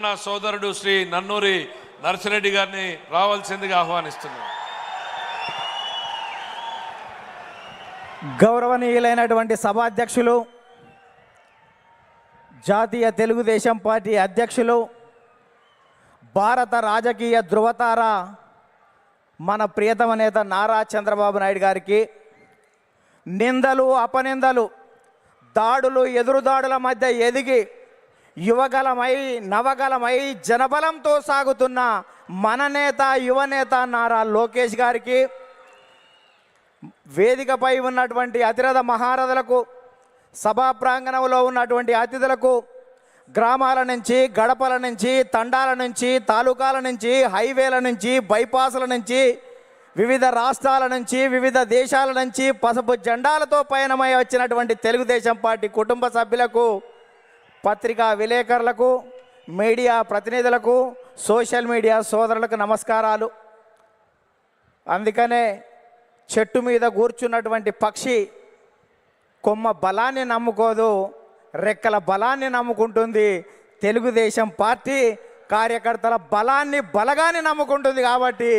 నా సోదరుడు శ్రీ నన్నూరి నర్సిరెడ్డి గారిని రావాల్సిందిగా ఆహ్వానిస్తున్నాను. గౌరవనీయులైనటువంటి సభాధ్యక్షులు, జాతీయ తెలుగుదేశం పార్టీ అధ్యక్షులు, భారత రాజకీయ ధృవతార మన ప్రియతమ నేత నారా చంద్రబాబు నాయుడు గారికి నిందలు, అపనిందలు, దాడులు, ఎదురుదాడుల మధ్య ఎదిగి యువగలమై నవగలమై జనబలంతో సాగుతున్న మన నేత, యువనేత నారా లోకేష్ గారికి, వేదికపై ఉన్నటువంటి అతిరథ మహారథులకు, సభా ప్రాంగణంలో ఉన్నటువంటి అతిథులకు, గ్రామాల నుంచి, గడపల నుంచి, తండాల నుంచి, తాలూకాల నుంచి, హైవేల నుంచి, బైపాసుల నుంచి, వివిధ రాష్ట్రాల నుంచి, వివిధ దేశాల నుంచి పసుపు జెండాలతో పయనమై వచ్చినటువంటి తెలుగుదేశం పార్టీ కుటుంబ సభ్యులకు, పత్రికా విలేకరులకు, మీడియా ప్రతినిధులకు, సోషల్ మీడియా సోదరులకు నమస్కారాలు. అందుకనే చెట్టు మీద కూర్చున్నటువంటి పక్షి కొమ్మ బలాన్ని నమ్ముకోదు, రెక్కల బలాన్ని నమ్ముకుంటుంది. తెలుగుదేశం పార్టీ కార్యకర్తల బలాన్ని, బలగాన్ని నమ్ముకుంటుంది. కాబట్టి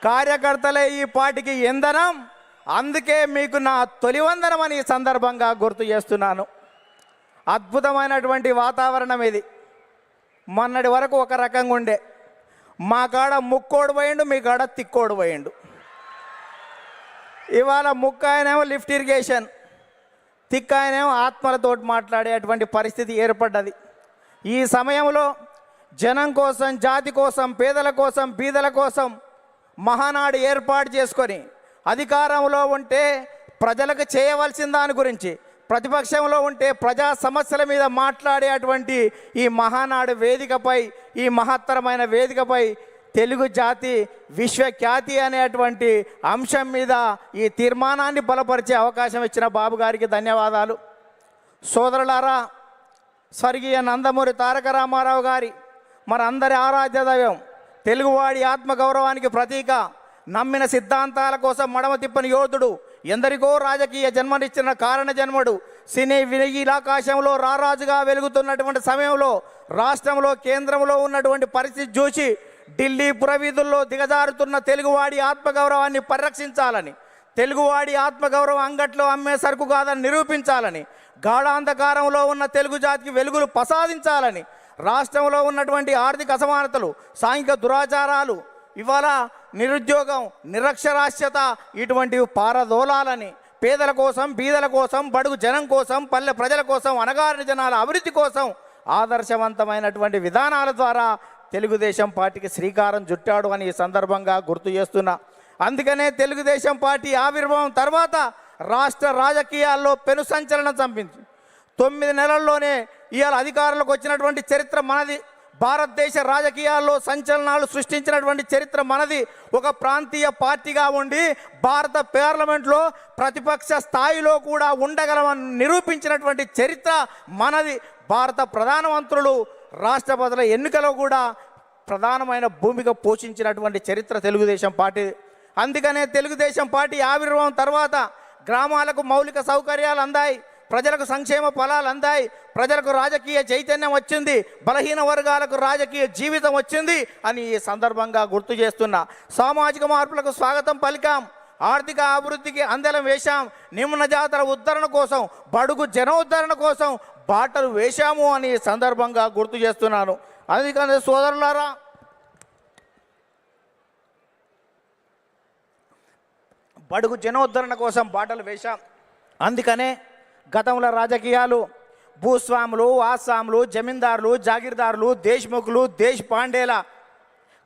కార్యకర్తలే ఈ పార్టీకి ఇంధనం. అందుకే మీకు నా తొలి వందనం అని ఈ సందర్భంగా గుర్తు చేస్తున్నాను. అద్భుతమైనటువంటి వాతావరణం ఇది. మొన్నటి వరకు ఒక రకంగా ఉండే, మా కాడ ముక్కోడు పోయిండు, మీ కాడ తిక్కోడు పోయిండు. ఇవాళ ముక్క ఆయనేమో లిఫ్ట్ ఇరిగేషన్, తిక్క ఆయనేమో ఆత్మలతోటి మాట్లాడేటువంటి పరిస్థితి ఏర్పడ్డది. ఈ సమయంలో జనం కోసం, జాతి కోసం, పేదల కోసం, బీదల కోసం మహానాడు ఏర్పాటు చేసుకొని అధికారంలో ఉంటే ప్రజలకు చేయవలసిన దాని గురించి, ప్రతిపక్షంలో ఉంటే ప్రజా సమస్యల మీద మాట్లాడేటువంటి ఈ మహానాడు వేదికపై, ఈ మహత్తరమైన వేదికపై తెలుగు జాతి విశ్వఖ్యాతి అనేటువంటి అంశం మీద ఈ తీర్మానాన్ని బలపరిచే అవకాశం ఇచ్చిన బాబు గారికి ధన్యవాదాలు. సోదరులారా, స్వర్గీయ నందమూరి తారక రామారావు గారి మనందరి ఆరాధ్య దైవం, తెలుగువాడి ఆత్మగౌరవానికి ప్రతీక, నమ్మిన సిద్ధాంతాల కోసం మడమ తిప్పని యోధుడు, ఎందరికో రాజకీయ జన్మనిచ్చిన కారణ జన్ముడు, సినీ వినీలాకాశంలో రారాజుగా వెలుగుతున్నటువంటి సమయంలో రాష్ట్రంలో, కేంద్రంలో ఉన్నటువంటి పరిస్థితి చూసి ఢిల్లీ పురవీధుల్లో దిగజారుతున్న తెలుగువాడి ఆత్మగౌరవాన్ని పరిరక్షించాలని, తెలుగువాడి ఆత్మగౌరవం అంగట్లో అమ్మే సరుకు కాదని నిరూపించాలని, గాఢాంధకారంలో ఉన్న తెలుగు జాతికి వెలుగులు ప్రసాదించాలని, రాష్ట్రంలో ఉన్నటువంటి ఆర్థిక అసమానతలు, సాంఘిక దురాచారాలు, ఇవాళ నిరుద్యోగం, నిరక్షరాస్యత ఇటువంటివి పారదోలాలని, పేదల కోసం, బీదల కోసం, బడుగు జనం కోసం, పల్లె ప్రజల కోసం, అణగారిన జనాల అభివృద్ధి కోసం ఆదర్శవంతమైనటువంటి విధానాల ద్వారా తెలుగుదేశం పార్టీకి శ్రీకారం చుట్టాడు అని ఈ సందర్భంగా గుర్తు చేస్తున్నా. అందుకనే తెలుగుదేశం పార్టీ ఆవిర్భావం తర్వాత రాష్ట్ర రాజకీయాల్లో పెను సంచలనం చంపింది. 9 నెలల్లోనే ఇవాళ అధికారంలోకి వచ్చినటువంటి చరిత్ర మనది. భారతదేశ రాజకీయాల్లో సంచలనాలు సృష్టించినటువంటి చరిత్ర మనది. ఒక ప్రాంతీయ పార్టీగా ఉండి భారత పార్లమెంట్లో ప్రతిపక్ష స్థాయిలో కూడా ఉండగలమని నిరూపించినటువంటి చరిత్ర మనది. భారత ప్రధానమంత్రులు, రాష్ట్రపతుల ఎన్నికలో కూడా ప్రధానమైన భూమిక పోషించినటువంటి చరిత్ర తెలుగుదేశం పార్టీ. అందుకనే తెలుగుదేశం పార్టీ ఆవిర్భావం తర్వాత గ్రామాలకు మౌలిక సౌకర్యాలు అందాయి, ప్రజలకు సంక్షేమ ఫలాలు అందాయి, ప్రజలకు రాజకీయ చైతన్యం వచ్చింది, బలహీన వర్గాలకు రాజకీయ జీవితం వచ్చింది అని ఈ సందర్భంగా గుర్తు చేస్తున్నా. సామాజిక మార్పులకు స్వాగతం పలికాం, ఆర్థిక అభివృద్ధికి అందలం వేశాం, నిమ్న జాతర ఉద్ధరణ కోసం, బడుగు జన ఉద్ధరణ కోసం బాటలు వేశాము అని సందర్భంగా గుర్తు చేస్తున్నాను. అందుకని సోదరులారా, బడుగు జనోద్ధరణ కోసం బాటలు వేశాం. అందుకనే గతంలో రాజకీయాలు భూస్వాములు, ఆసాములు, జమీందారులు, జాగీర్దారులు, దేశ్ముఖులు, దేశ్ పాండేల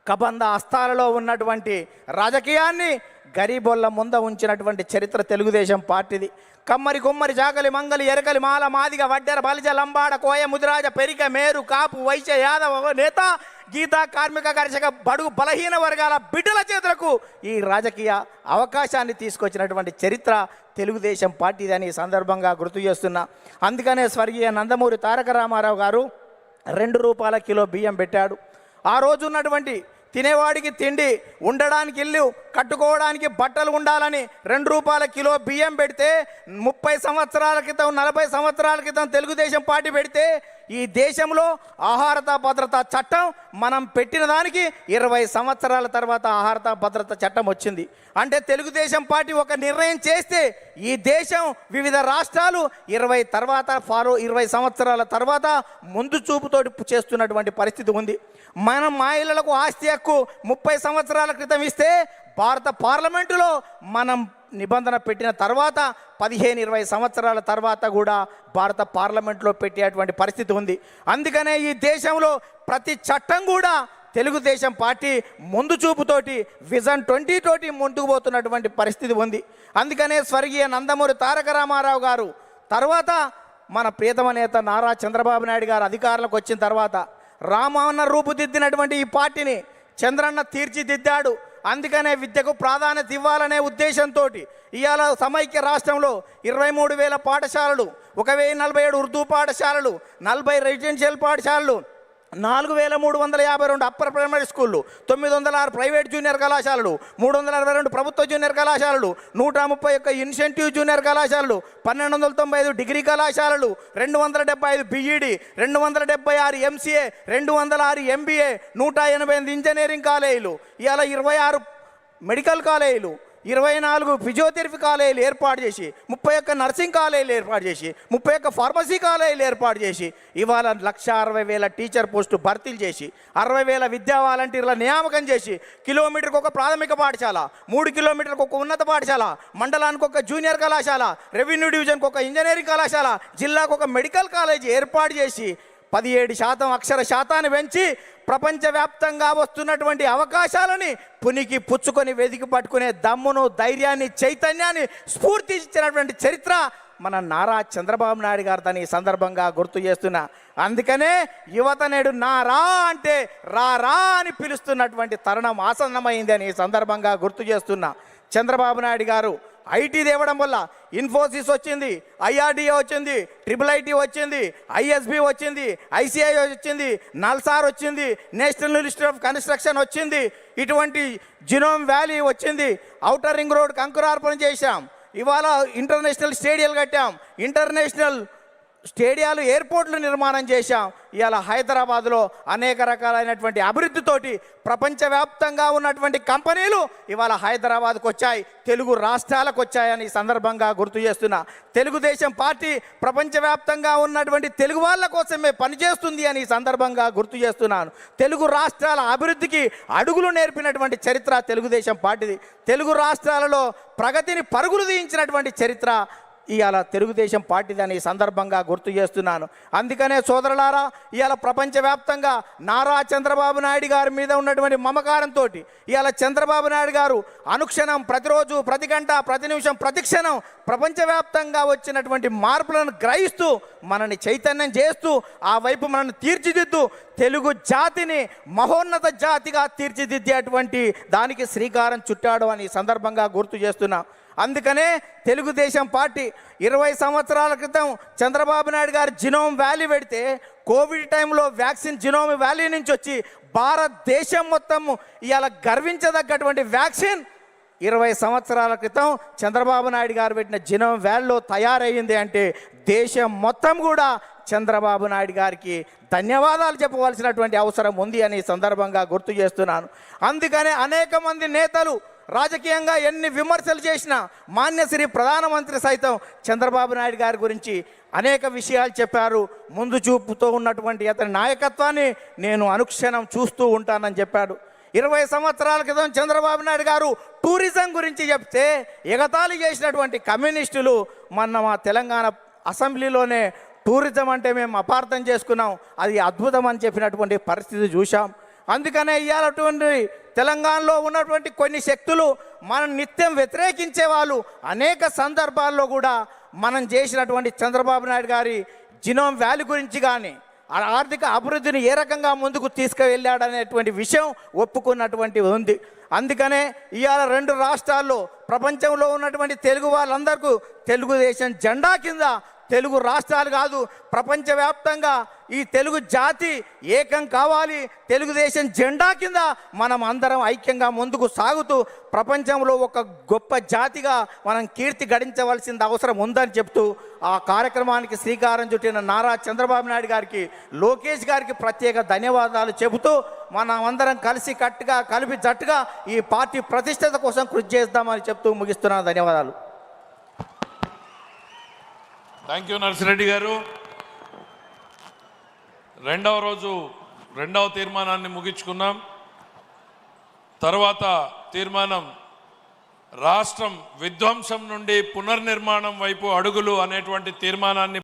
కబంధ హస్తాలలో ఉన్నటువంటి రాజకీయాన్ని గరీబోళ్ళ ముంద ఉంచినటువంటి చరిత్ర తెలుగుదేశం పార్టీది. కమ్మరి, కుమ్మరి, జాగలి, మంగలి, ఎరకలి, మాల, మాదిగ, వడ్డెర, బలిజ, లంబాడ, కోయ, ముదిరాజ, పెరిక, మేరు, కాపు, వైశ్య, యాదవ, నేత, గీత, కార్మిక, కర్షక, బడుగు బలహీన వర్గాల బిడ్డల చేతులకు ఈ రాజకీయ అవకాశాన్ని తీసుకొచ్చినటువంటి చరిత్ర తెలుగుదేశం పార్టీదని ఈ సందర్భంగా గుర్తు చేస్తున్నా. అందుకనే స్వర్గీయ నందమూరి తారక రామారావు గారు 2 రూపాయల కిలో బియ్యం పెట్టాడు. ఆ రోజు ఉన్నటువంటి తినేవాడికి తిండి, ఉండడానికి ఇల్లు, కట్టుకోవడానికి బట్టలు ఉండాలని 2 రూపాయల కిలో బియ్యం పెడితే 30 సంవత్సరాల క్రితం 40 సంవత్సరాల క్రితం తెలుగుదేశం పార్టీ పెడితే ఈ దేశంలో ఆహార భద్రతా చట్టం మనం పెట్టిన దానికి 20 సంవత్సరాల తర్వాత ఆహార భద్రతా చట్టం వచ్చింది. అంటే తెలుగుదేశం పార్టీ ఒక నిర్ణయం చేస్తే ఈ దేశం వివిధ రాష్ట్రాలు 20 సంవత్సరాల తర్వాత ముందు చూపుతోటి చేస్తున్నటువంటి పరిస్థితి ఉంది. మనం మహిళలకు ఆస్తి హక్కు 30 సంవత్సరాల క్రితం ఇస్తే భారత పార్లమెంటులో మనం నిబంధన పెట్టిన తర్వాత 15-20 సంవత్సరాల తర్వాత కూడా భారత పార్లమెంట్లో పెట్టేటువంటి పరిస్థితి ఉంది. అందుకనే ఈ దేశంలో ప్రతి చట్టం కూడా తెలుగుదేశం పార్టీ ముందు చూపుతోటి విజన్ 20 తోటి ముందుకు పోతున్నటువంటి పరిస్థితి ఉంది. అందుకనే స్వర్గీయ నందమూరి తారక రామారావు గారు తర్వాత మన ప్రియతమ నేత నారా చంద్రబాబు నాయుడు గారు అధికారంలోకి వచ్చిన తర్వాత రామన్న రూపుదిద్దినటువంటి ఈ పార్టీని చంద్రన్న తీర్చిదిద్దాడు. అందుకనే విద్యకు ప్రాధాన్యత ఇవ్వాలనే ఉద్దేశంతో ఇవాళ సమైక్య రాష్ట్రంలో 23,000 పాఠశాలలు, 1,047 ఉర్దూ పాఠశాలలు, 40 రెసిడెన్షియల్ పాఠశాలలు, 4,352 అప్పర్ ప్రైమరీ స్కూళ్ళు, 906 ప్రైవేట్ జూనియర్ కళాశాలలు, 362 ప్రభుత్వ జూనియర్ కళాశాలలు, 131 ఇన్సెంటివ్ జూనియర్ కళాశాలలు, 1,295 డిగ్రీ కళాశాలలు, 275 బీఈడి, 276 ఎంసీఏ, 206 ఎంబీఏ, 188 ఇంజనీరింగ్ కాలేజీలు, ఇవాళ 26 మెడికల్ కాలేజీలు, 24 ఫిజియోథెరపీ కాలేజీలు ఏర్పాటు చేసి, 31 నర్సింగ్ కాలేజీలు ఏర్పాటు చేసి, 31 ఫార్మసీ కాలేజీలు ఏర్పాటు చేసి ఇవాళ 1,60,000 టీచర్ పోస్టు భర్తీలు చేసి, 60,000 విద్యా వాలంటీర్ల నియామకం చేసి, కిలోమీటర్కి ఒక ప్రాథమిక పాఠశాల, 3 కిలోమీటర్లకు ఒక ఉన్నత పాఠశాల, మండలానికి ఒక జూనియర్ కళాశాల, రెవెన్యూ డివిజన్కి ఒక ఇంజనీరింగ్ కళాశాల, జిల్లాకు ఒక మెడికల్ కాలేజీ ఏర్పాటు చేసి 17% అక్షర శాతాన్ని పెంచి ప్రపంచవ్యాప్తంగా వస్తున్నటువంటి అవకాశాలని పునికి పుచ్చుకొని వెతికి పట్టుకునే దమ్మును, ధైర్యాన్ని, చైతన్యాన్ని, స్ఫూర్తి ఇచ్చినటువంటి చరిత్ర మన నారా చంద్రబాబు నాయుడు గారు దాన్ని ఈ సందర్భంగా గుర్తు చేస్తున్నా. అందుకనే యువత నేడు నారా అంటే రా అని పిలుస్తున్నటువంటి తరుణం ఆసన్నమైంది అని ఈ సందర్భంగా గుర్తు చేస్తున్నా. చంద్రబాబు నాయుడు గారు ఐటీ తేవడం వల్ల ఇన్ఫోసిస్ వచ్చింది, ఐఆర్డీఏ వచ్చింది, IIIT వచ్చింది, ఐఎస్బి వచ్చింది, ఐసిఐ వచ్చింది, నల్సార్ వచ్చింది, నేషనల్ ఇన్స్టిట్యూట్ ఆఫ్ కన్స్ట్రక్షన్ వచ్చింది, ఇటువంటి జినోమ్ వ్యాలీ వచ్చింది, ఔటర్ రింగ్ రోడ్ అంకురార్పణ చేశాం, ఇవాళ ఇంటర్నేషనల్ స్టేడియాలు కట్టాం, ఇంటర్నేషనల్ స్టేడియాలు, ఎయిర్పోర్ట్లు నిర్మాణం చేశాం. ఇవాళ హైదరాబాద్లో అనేక రకాలైనటువంటి అభివృద్ధితోటి ప్రపంచవ్యాప్తంగా ఉన్నటువంటి కంపెనీలు ఇవాళ హైదరాబాద్కు వచ్చాయి, తెలుగు రాష్ట్రాలకు వచ్చాయని సందర్భంగా గుర్తు చేస్తున్నా. తెలుగుదేశం పార్టీ ప్రపంచవ్యాప్తంగా ఉన్నటువంటి తెలుగు వాళ్ళ కోసమే పనిచేస్తుంది అని సందర్భంగా గుర్తు చేస్తున్నాను. తెలుగు రాష్ట్రాల అభివృద్ధికి అడుగులు నేర్పినటువంటి చరిత్ర తెలుగుదేశం పార్టీది. తెలుగు రాష్ట్రాలలో ప్రగతిని పరుగులు తీయించినటువంటి చరిత్ర ఇవాళ తెలుగుదేశం పార్టీదని సందర్భంగా గుర్తు చేస్తున్నాను. అందుకనే సోదరులారా, ఇవాళ ప్రపంచవ్యాప్తంగా నారా చంద్రబాబు నాయుడు గారి మీద ఉన్నటువంటి మమకారంతో ఇవాళ చంద్రబాబు నాయుడు గారు అనుక్షణం, ప్రతిరోజు, ప్రతి గంట, ప్రతి నిమిషం, ప్రతి క్షణం ప్రపంచవ్యాప్తంగా వచ్చినటువంటి మార్పులను గ్రహిస్తూ మనని చైతన్యం చేస్తూ ఆ వైపు మనల్ని తీర్చిదిద్దు తెలుగు జాతిని మహోన్నత జాతిగా తీర్చిదిద్దేటువంటి దానికి శ్రీకారం చుట్టాడు అని సందర్భంగా గుర్తు చేస్తున్నాం. అందుకనే తెలుగుదేశం పార్టీ 20 సంవత్సరాల క్రితం చంద్రబాబు నాయుడు గారు జినోమ్ వ్యాలీ పెడితే కోవిడ్ టైంలో వ్యాక్సిన్ జినోమ్ వ్యాలీ నుంచి వచ్చి భారతదేశం మొత్తం ఇవాళ గర్వించదగ్గటువంటి వ్యాక్సిన్ 20 సంవత్సరాల క్రితం చంద్రబాబు నాయుడు గారు పెట్టిన జినోమ్ వ్యాలీలో తయారయ్యింది అంటే దేశం మొత్తం కూడా చంద్రబాబు నాయుడు గారికి ధన్యవాదాలు చెప్పవలసినటువంటి అవసరం ఉంది అని సందర్భంగా గుర్తు చేస్తున్నాను. అందుకనే అనేక మంది నేతలు రాజకీయంగా ఎన్ని విమర్శలు చేసినా మాన్యశ్రీ ప్రధానమంత్రి సైతం చంద్రబాబు నాయుడు గారి గురించి అనేక విషయాలు చెప్పారు. ముందు చూపుతో ఉన్నటువంటి అతని నాయకత్వాన్ని నేను అనుక్షణం చూస్తూ ఉంటానని చెప్పాడు. 20 సంవత్సరాల క్రితం చంద్రబాబు నాయుడు గారు టూరిజం గురించి చెప్తే ఎగతాళి చేసినటువంటి కమ్యూనిస్టులు మొన్న మా తెలంగాణ అసెంబ్లీలోనే టూరిజం అంటే మేము అపార్థం చేసుకున్నాం, అది అద్భుతం అని చెప్పినటువంటి పరిస్థితి చూసాం. అందుకనే ఇవాళటువంటి తెలంగాణలో ఉన్నటువంటి కొన్ని శక్తులు మనం నిత్యం వ్యతిరేకించే వాళ్ళు అనేక సందర్భాల్లో కూడా మనం చేసినటువంటి చంద్రబాబు నాయుడు గారి జినోమ్ వ్యాలీ గురించి కానీ ఆర్థిక అభివృద్ధిని ఏ రకంగా ముందుకు తీసుకువెళ్ళాడనేటువంటి విషయం ఒప్పుకున్నటువంటి ఉంది. అందుకనే ఇవాళ 2 రాష్ట్రాల్లో ప్రపంచంలో ఉన్నటువంటి తెలుగు వాళ్ళందరికీ తెలుగుదేశం జెండా కింద తెలుగు రాష్ట్రాలు కాదు ప్రపంచవ్యాప్తంగా ఈ తెలుగు జాతి ఏకం కావాలి. తెలుగుదేశం జెండా కింద మనం అందరం ఐక్యంగా ముందుకు సాగుతూ ప్రపంచంలో ఒక గొప్ప జాతిగా మనం కీర్తి గడించవలసిన అవసరం ఉందని చెప్తూ ఆ కార్యక్రమానికి శ్రీకారం చుట్టిన నారా చంద్రబాబు నాయుడు గారికి, లోకేష్ గారికి ప్రత్యేక ధన్యవాదాలు చెబుతూ మనం అందరం కలిసి కట్టుగా కలిపి జట్టుగా ఈ పార్టీ ప్రతిష్టత కోసం కృషి చేద్దామని చెప్తూ ముగిస్తున్నాను. ధన్యవాదాలు. థ్యాంక్ యూ నర్సిరెడ్డి గారు. రెండవ రోజు రెండవ తీర్మానాన్ని ముగించుకున్నాం. తర్వాత తీర్మానం రాష్ట్రం విధ్వంసం నుండి పునర్నిర్మాణం వైపు అడుగులు అనేటువంటి తీర్మానాన్ని